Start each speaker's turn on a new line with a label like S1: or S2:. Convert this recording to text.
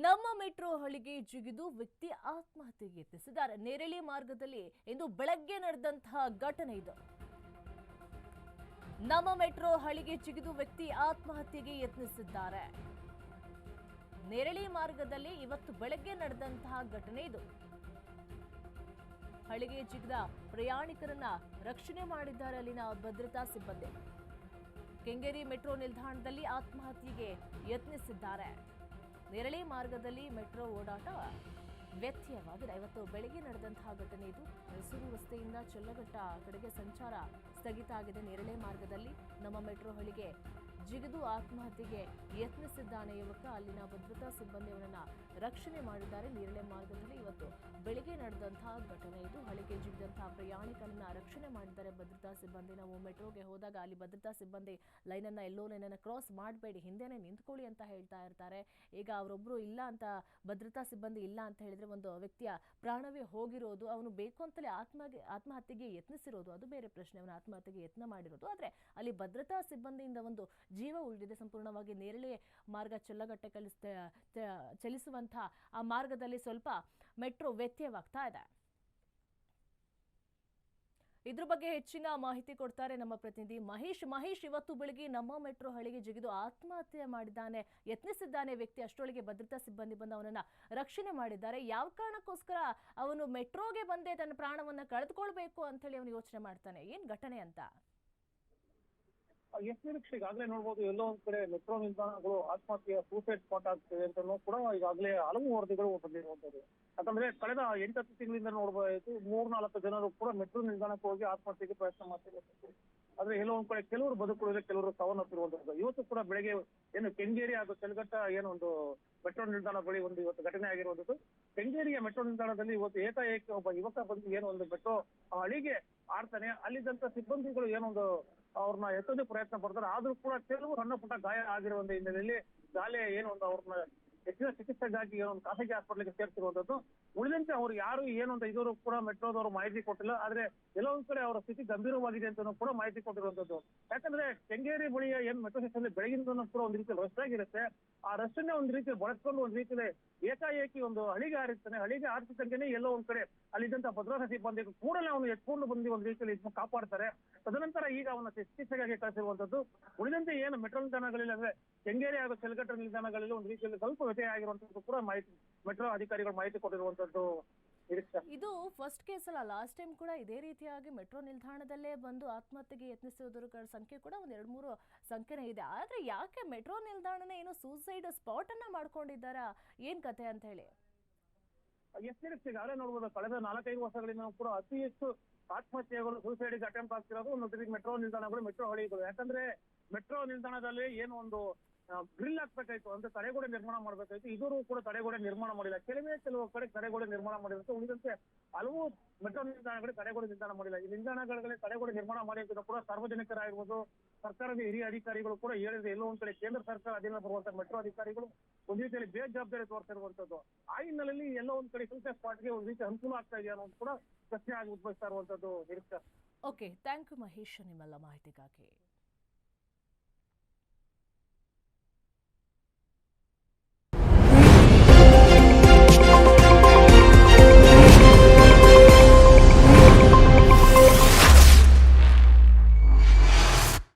S1: ನಮ್ಮ ಮೆಟ್ರೋ ಹಳಿಗೆ ಜಿಗಿದು ವ್ಯಕ್ತಿ ಆತ್ಮಹತ್ಯೆಗೆ ಯತ್ನಿಸಿದ್ದಾರೆ. ನೇರಳಿ ಮಾರ್ಗದಲ್ಲಿ ಇಂದು ಬೆಳಗ್ಗೆ ನಡೆದಂತಹ ಘಟನೆ ಇದು. ನಮ್ಮ ಮೆಟ್ರೋ ಹಳಿಗೆ ಜಿಗಿದು ವ್ಯಕ್ತಿ ಆತ್ಮಹತ್ಯೆಗೆ ಯತ್ನಿಸಿದ್ದಾರೆ. ನೇರಳಿ ಮಾರ್ಗದಲ್ಲಿ ಇವತ್ತು ಬೆಳಗ್ಗೆ ನಡೆದಂತಹ ಘಟನೆ ಇದು. ಹಳಿಗೆ ಜಿಗಿದ ಪ್ರಯಾಣಿಕರನ್ನ ರಕ್ಷಣೆ ಮಾಡಿದ್ದಾರೆ ಅಲ್ಲಿನ ಭದ್ರತಾ ಸಿಬ್ಬಂದಿ. ಕೆಂಗೇರಿ ಮೆಟ್ರೋ ನಿಲ್ದಾಣದಲ್ಲಿ ಆತ್ಮಹತ್ಯೆಗೆ ಯತ್ನಿಸಿದ್ದಾರೆ. ನೇರಳಿ ಮಾರ್ಗದಲ್ಲಿ ಮೆಟ್ರೋ ಓಡಾಟ ವ್ಯತ್ಯಯವಾಗಿದೆ. ಇವತ್ತು ಬೆಳಗ್ಗೆ ನಡೆದಂತಹ ಘಟನೆ ಇದು. ಮೈಸೂರು ರಸ್ತೆಯಿಂದ ಚಲ್ಲಘಟ್ಟ ಕಡೆಗೆ ಸಂಚಾರ ಸ್ಥಗಿತ ಆಗಿದೆ. ನೇರಳೆ ಮಾರ್ಗದಲ್ಲಿ ನಮ್ಮ ಮೆಟ್ರೋ ಹಳಿಗೆ ಜಿಗಿದು ಆತ್ಮಹತ್ಯೆಗೆ ಯತ್ನಿಸಿದ್ದಾನೆ ಯುವಕ. ಅಲ್ಲಿನ ಭದ್ರತಾ ಸಿಬ್ಬಂದಿಯವರನ್ನ ರಕ್ಷಣೆ ಮಾಡಿದ್ದಾರೆ. ನೇರಳೆ ಮಾರ್ಗದಲ್ಲಿ ಇವತ್ತು ಬೆಳಗ್ಗೆ ನಡೆದಂತಹ ಘಟನೆ ಇದು. ಹಳಿಗೆ ಜಿಗಿದಂತಹ ಪ್ರಯಾಣಿಕರನ್ನ ರಕ್ಷಣೆ ಮಾಡಿದ್ದಾರೆ ಭದ್ರತಾ ಸಿಬ್ಬಂದಿ. ನಾವು ಮೆಟ್ರೋಗೆ ಹೋದಾಗ ಅಲ್ಲಿ ಭದ್ರತಾ ಸಿಬ್ಬಂದಿ ಎಲ್ಲೋ ಲೈನನ್ನ ಕ್ರಾಸ್ ಮಾಡಬೇಡಿ, ಹಿಂದೆನೆ ನಿಂತ್ಕೊಳ್ಳಿ ಅಂತ ಹೇಳ್ತಾ ಇರ್ತಾರೆ. ಈಗ ಅವರೊಬ್ರು ಇಲ್ಲ ಅಂತ, ಭದ್ರತಾ ಸಿಬ್ಬಂದಿ ಇಲ್ಲ ಅಂತ ಹೇಳಿದ್ರೆ ಒಂದು ವ್ಯಕ್ತಿಯ ಪ್ರಾಣವೇ ಹೋಗಿರೋದು, ಅವನು ಬೇಕು ಅಂತಲೇ ಆತ್ಮಹತ್ಯೆಗೆ ಯತ್ನಿಸಿರೋದು ಅದು ಬೇರೆ ಪ್ರಶ್ನೆ. ಅವನು ಆತ್ಮಹತ್ಯೆಗೆ ಯತ್ನ ಮಾಡಿರೋದು. ಆದ್ರೆ ಅಲ್ಲಿ ಭದ್ರತಾ ಸಿಬ್ಬಂದಿಯಿಂದ ಒಂದು ಜೀವ ಉಳಿದಿದೆ. ಸಂಪೂರ್ಣವಾಗಿ ನೇರಳೆ ಮಾರ್ಗ ಚಲ್ಲಘಟ್ಟ ಚಲಿಸುವಂತಹ ಆ ಮಾರ್ಗದಲ್ಲಿ ಸ್ವಲ್ಪ ಮೆಟ್ರೋ ವ್ಯತ್ಯಯವಾಗ್ತಾ ಇದೆ. ಇದ್ರ ಬಗ್ಗೆ ಹೆಚ್ಚಿನ ಮಾಹಿತಿ ಕೊಡ್ತಾರೆ ನಮ್ಮ ಪ್ರತಿನಿಧಿ ಮಹೇಶ್. ಇವತ್ತು ಬೆಳಗ್ಗೆ ನಮ್ಮ ಮೆಟ್ರೋ ಹಳಿಗೆ ಜಿಗಿದು ಆತ್ಮಹತ್ಯೆ ಮಾಡಿದ್ದಾನೆ, ಯತ್ನಿಸಿದ್ದಾನೆ ವ್ಯಕ್ತಿ. ಅಷ್ಟರೊಳಗೆ ಭದ್ರತಾ ಸಿಬ್ಬಂದಿ ಬಂದು ಅವನನ್ನ ರಕ್ಷಣೆ ಮಾಡಿದ್ದಾರೆ. ಯಾವ ಕಾರಣಕ್ಕೋಸ್ಕರ ಅವನು ಮೆಟ್ರೋಗೆ ಬಂದೇ ತನ್ನ ಪ್ರಾಣವನ್ನ ಕಳೆದುಕೊಳ್ಬೇಕು ಅಂತ ಹೇಳಿ ಅವನು ಯೋಚನೆ ಮಾಡ್ತಾನೆ? ಏನ್ ಘಟನೆ ಅಂತ?
S2: ನಿರೀಕ್ಷೆ ಈಗಾಗಲೇ ನೋಡ್ಬೋದು, ಎಲ್ಲೋ ಒಂದ್ ಕಡೆ ಮೆಟ್ರೋ ನಿಲ್ದಾಣಗಳು ಆತ್ಮಹತ್ಯೆಯ ಸೂಸೈಡ್ ಸ್ಪಾಟ್ ಆಗ್ತದೆ ಅಂತ ಕೂಡ ಈಗಾಗಲೇ ಹಲವು ವರದಿಗಳು ಬಂದಿರುವಂತದ್ದು. ಯಾಕಂದ್ರೆ ಕಳೆದ 8-10 ತಿಂಗಳಿಂದ ನೋಡಬಹುದು, 3-4 ಜನರು ಕೂಡ ಮೆಟ್ರೋ ನಿಲ್ದಾಣಕ್ಕೆ ಹೋಗಿ ಆತ್ಮಹತ್ಯೆಗೆ ಪ್ರಯತ್ನ ಮಾಡ್ತಿರುವಂತದ್ದು. ಆದ್ರೆ ಎಲ್ಲೋ ಒಂದ್ ಕಡೆ ಕೆಲವರು ಬದುಕುಳಿದ್ರೆ ಕೆಲವರು ಸಾವನ್ನಪ್ಪಿರುವಂತದ್ದು. ಇವತ್ತು ಕೂಡ ಬೆಳಗ್ಗೆ ಏನು ಕೆಂಗೇರಿ ಹಾಗೂ ಚಲ್ಲಘಟ್ಟ ಒಂದು ಮೆಟ್ರೋ ನಿಲ್ದಾಣ ಬಳಿ ಇವತ್ತು ಘಟನೆ ಆಗಿರುವಂತದ್ದು. ಕೆಂಗೇರಿಯ ಮೆಟ್ರೋ ನಿಲ್ದಾಣದಲ್ಲಿ ಇವತ್ತು ಏಕಾಏಕಿ ಒಬ್ಬ ಯುವಕ ಬಂದು ಒಂದು ಮೆಟ್ರೋ ಹಳಿಗೆ ಆಡ್ತಾನೆ. ಅಲ್ಲಿದ್ದಂತ ಸಿಬ್ಬಂದಿಗಳು ಅವ್ರನ್ನ ಎತ್ತೋದೇ ಪ್ರಯತ್ನ ಪಡ್ತಾರೆ. ಆದ್ರೂ ಕೂಡ ಕೆಲವು ಸಣ್ಣ ಪುಟ್ಟ ಗಾಯ ಆಗಿರುವಂತ ಹಿನ್ನೆಲೆಯಲ್ಲಿ ಗಾಲೆ ಅವ್ರನ್ನ ಹೆಚ್ಚಿನ ಚಿಕಿತ್ಸೆಗಾಗಿ ಖಾಸಗಿ ಹಾಸ್ಪಿಟಲ್ಗೆ ಸೇರ್ತಿರುವಂತದ್ದು. ಉಳಿದಂತೆ ಅವ್ರು ಯಾರು ಅಂತ ಇದುವರೆಗೂ ಕೂಡ ಮೆಟ್ರೋದವರು ಮಾಹಿತಿ ಕೊಟ್ಟಿಲ್ಲ. ಆದ್ರೆ ಎಲ್ಲೋ ಒಂದ್ ಕಡೆ ಅವರ ಸ್ಥಿತಿ ಗಂಭೀರವಾಗಿದೆ ಅಂತ ಕೂಡ ಮಾಹಿತಿ ಕೊಟ್ಟಿರುವಂತದ್ದು. ಯಾಕಂದ್ರೆ ಕೆಂಗೇರಿ ಬಳಿಯ ಮೆಟ್ರೋ ಸ್ಟೇಷನ್ ಬೆಳಗಿನ ಕೂಡ ಒಂದ್ ರೀತಿ ರಶ್ ಆಗಿರುತ್ತೆ. ಆ ರಶ್ ಅನ್ನೇ ಒಂದ್ ರೀತಿ ಬಳಸ್ಕೊಂಡು ಒಂದ್ ರೀತಿಯಲ್ಲಿ ಏಕಾಏಕಿ ಹಳಿಗೆ ಹಾರಿಸ್ತಾನೆ. ಹಳಿಗೆ ಹಾರಿಸಿದಂಗೆನೆ ಎಲ್ಲೋ ಒಂದ್ ಕಡೆ ಅಲ್ಲಿದ್ದಂತ ಭದ್ರತಾ ಸಿಬ್ಬಂದಿ ಕೂಡಲೇ ಅವನು ಎತ್ಕೊಂಡು ಬಂದು ಒಂದ್ ರೀತಿಯಲ್ಲಿ ಕಾಪಾಡ್ತಾರೆ. ತದನಂತರ ಈಗ ಅವನ ಚಿಕಿತ್ಸೆಗಾಗಿ ಕಳಿಸಿರುವಂತದ್ದು. ಉಳಿದಂತೆ ಏನು ಮೆಟ್ರೋ ನಿಲ್ದಾಣಗಳಲ್ಲಿ ಅಂದ್ರೆ ಕೆಂಗೇರಿ ಹಾಗೂ ಚಲ್ಲಘಟ್ಟ ನಿಲ್ದಾಣಗಳಲ್ಲಿ ಒಂದ್ ರೀತಿಯಲ್ಲಿ ಸ್ವಲ್ಪ ವ್ಯತ್ಯಯ ಆಗಿರುವಂತದ್ದು ಕೂಡ ಮಾಹಿತಿ ಮೆಟ್ರೋ ಅಧಿಕಾರಿಗಳು ಮಾಹಿತಿ ಕೊಟ್ಟಿರುವಂತದ್ದು.
S1: ಇದು ಫಸ್ಟ್ ಕೇಸ್ ಅಲ್ಲ, ಲಾಸ್ಟ್ ಟೈಮ್ ಕೂಡ ಇದೇ ರೀತಿಯಾಗಿ ಮೆಟ್ರೋ ನಿಲ್ದಾಣದಲ್ಲೇ ಬಂದು ಆತ್ಮಹತ್ಯೆಗೆ ಯತ್ನಿಸುವುದರ ಸಂಖ್ಯೆ ಕೂಡ 2-3 ಸಂಖ್ಯೆನೇ ಇದೆ. ಆದ್ರೆ ಯಾಕೆ ಮೆಟ್ರೋ ನಿಲ್ದಾಣನೇ ಏನೋ ಸೂಸೈಡ್ ಸ್ಪಾಟ್ ಅನ್ನ ಮಾಡ್ಕೊಂಡಿದ್ದಾರಾ, ಏನ್ ಕತೆ ಅಂತ ಹೇಳಿ?
S2: ಈಗಾಗಲೇ ನೋಡ್ಬೋದು, ಕಳೆದ 4-5 ವರ್ಷಗಳಿಂದ ಕೂಡ ಅತಿ ಹೆಚ್ಚು ಆತ್ಮಹತ್ಯೆಗಳು ಸೂಸೈಡ್ ಅಟೆಂಪ್ಟ್ ಆಗ್ತಿರೋದು ಮೆಟ್ರೋ ನಿಲ್ದಾಣಗಳು, ಮೆಟ್ರೋ ಹಳಿಗಳು. ಯಾಕಂದ್ರೆ ಮೆಟ್ರೋ ನಿಲ್ದಾಣದಲ್ಲಿ ಗ್ರಿಲ್ ಹಾಕ್ಬೇಕಾಯ್ತು, ಅಂದ್ರೆ ತಡೆಗೋಡೆ ನಿರ್ಮಾಣ ಮಾಡ್ಬೇಕಾಯ್ತು. ಇದುವರೆಗೂ ಕೂಡ ತಡೆಗೋಡೆ ನಿರ್ಮಾಣ ಮಾಡಿಲ್ಲ. ಕೆಲವು ಕಡೆ ತಡೆಗೋಡೆ ನಿರ್ಮಾಣ ಮಾಡಿರುತ್ತೆ. ಉಳಿದಂತೆ ಹಲವು ಮೆಟ್ರೋ ನಿಲ್ದಾಣಗಳಿಗೆ ತಡೆಗೋಡೆ ನಿರ್ಮಾಣ ಮಾಡಿಲ್ಲ. ಈ ನಿಲ್ದಾಣಗಳಿಗೆ ತಡೆಗೋಡೆ ನಿರ್ಮಾಣ ಮಾಡಿದ್ರು ಕೂಡ ಸಾರ್ವಜನಿಕರಾಗಿರ್ಬೋದು, ಸರ್ಕಾರದ ಹಿರಿಯ ಅಧಿಕಾರಿಗಳು ಕೂಡ ಹೇಳಿದ್ರೆ ಎಲ್ಲೋ ಒಂದ್ ಕಡೆ ಕೇಂದ್ರ ಸರ್ಕಾರ ಅಧೀನ ಬರುವಂತ ಮೆಟ್ರೋ ಅಧಿಕಾರಿಗಳು ಒಂದ್ ರೀತಿಯಲ್ಲಿ ಬೇಜವಾಬ್ದಾರಿ ತೋರ್ತಿರುವಂತದ್ದು. ಆ ಹಿನ್ನೆಲೆಯಲ್ಲಿ ಎಲ್ಲೋ ಒಂದ್ ಕಡೆ ಸೂಸೈಡ್ ಸ್ಪಾಟ್ಗೆ ಒಂದ್ ರೀತಿ ಅನುಕೂಲ ಆಗ್ತಾ ಇದೆಯಾ ಅನ್ನೋದು ಕೂಡ ಪ್ರಶ್ನೆ ಆಗಿ ಉದ್ಭವಿಸ್ತಾ ಇರುವಂತದ್ದು.
S1: ಓಕೆ, ಥ್ಯಾಂಕ್ ಯು ಮಹೇಶ್ ನಿಮ್ಮೆಲ್ಲ ಮಾಹಿತಿಗಾಗಿ.